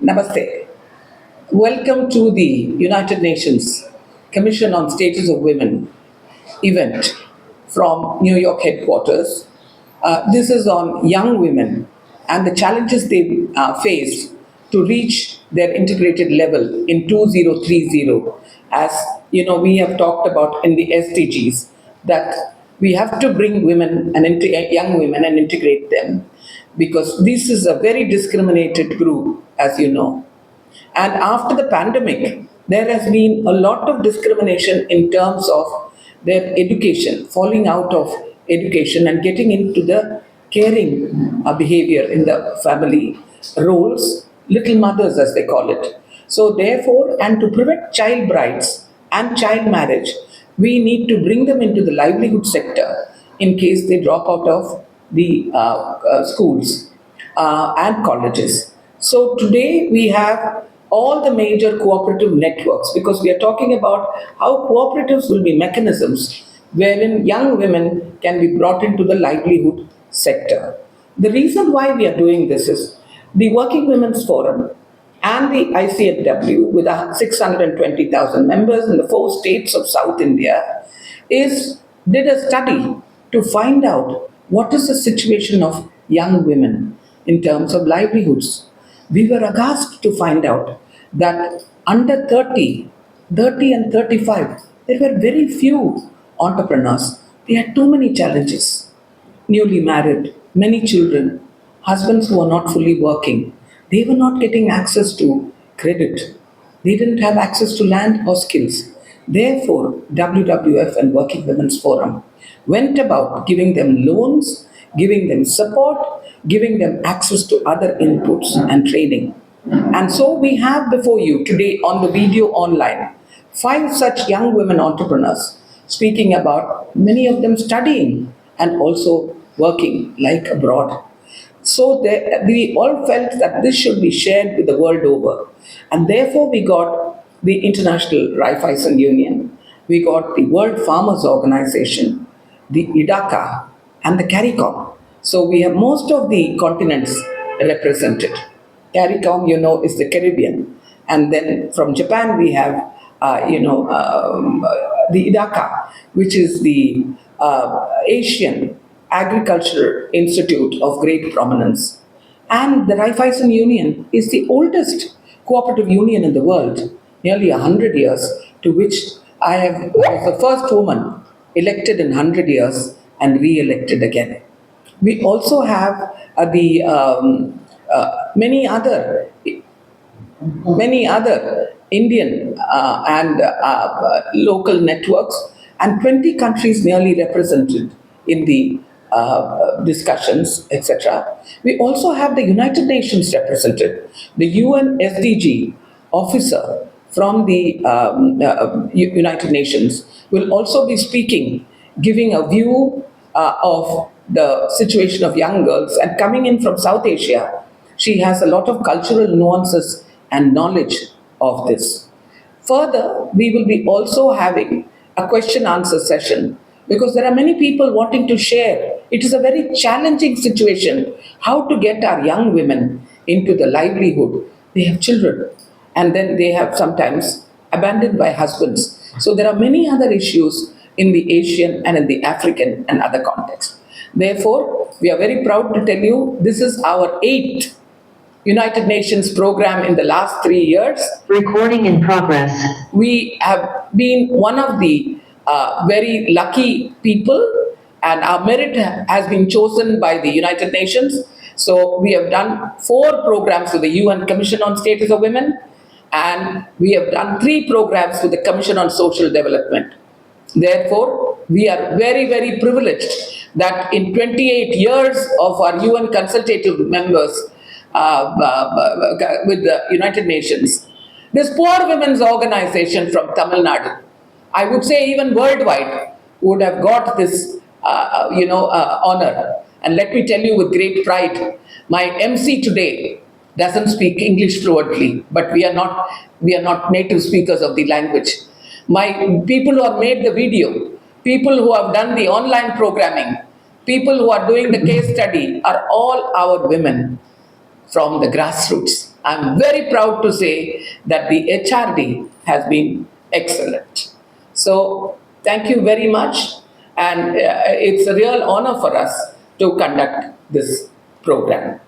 Namaste. Welcome to the United Nations Commission on Status of Women event from New York headquarters. This is on young women and the challenges they face to reach their integrated level in 2030. As you know, we have talked about in the SDGs that we have to bring women and young women and integrate them because this is a very discriminated group, as you know. And after the pandemic, there has been a lot of discrimination in terms of their education, falling out of education and getting into the caring behavior in the family roles, little mothers as they call it. So therefore, and to prevent child brides and child marriage, we need to bring them into the livelihood sector in case they drop out of the schools and colleges. So today we have all the major cooperative networks because we are talking about how cooperatives will be mechanisms wherein young women can be brought into the livelihood sector. The reason why we are doing this is the Working Women's Forum and the ICNW with 620,000 members in the 4 states of South India did a study to find out what is the situation of young women in terms of livelihoods. We were aghast to find out that under 30 and 35, there were very few entrepreneurs. They had too many challenges. Newly married, many children, husbands who are not fully working. They were not getting access to credit. They didn't have access to land or skills. Therefore, WWF and Working Women's Forum went about giving them loans, giving them support, giving them access to other inputs and training. And so we have before you today on the video online 5 such young women entrepreneurs speaking about many of them studying and also working like abroad. So we all felt that this should be shared with the world over. And therefore we got the International Raiffeisen Union, we got the World Farmers Organization, the IDACA and the CARICOM. So we have most of the continents represented. CARICOM, you know, is the Caribbean. And then from Japan, we have, the IDACA, which is the Asian Agriculture Institute of great prominence. And the Raiffeisen Union is the oldest cooperative union in the world, nearly 100 years, to which I was the first woman elected in 100 years and re-elected again. We also have many other Indian and local networks and 20 countries nearly represented in the discussions, etc. We also have the United Nations represented, the UN SDG officer from the United Nations will also be speaking, giving a view of the situation of young girls, and coming in from South Asia, she has a lot of cultural nuances and knowledge of this. Further, we will be also having a question-answer session because there are many people wanting to share. It is a very challenging situation how to get our young women into the livelihood. They have children and then they have sometimes abandoned by husbands. So there are many other issues in the Asian and in the African and other contexts. Therefore, we are very proud to tell you this is our 8th United Nations program in the last 3 years. Recording in progress. We have been one of the very lucky people, and our merit has been chosen by the United Nations. So we have done 4 programs with the UN Commission on Status of Women, and we have done 3 programs with the Commission on Social Development. Therefore, we are very, very privileged that in 28 years of our UN consultative members with the United Nations, this poor women's organization from Tamil Nadu, I would say even worldwide, would have got this honor. And let me tell you with great pride, my MC today doesn't speak English fluently, but we are not native speakers of the language. My people who have made the video, people who have done the online programming, people who are doing the case study are all our women. from the grassroots. I'm very proud to say that the HRD has been excellent. So thank you very much, and it's a real honor for us to conduct this program.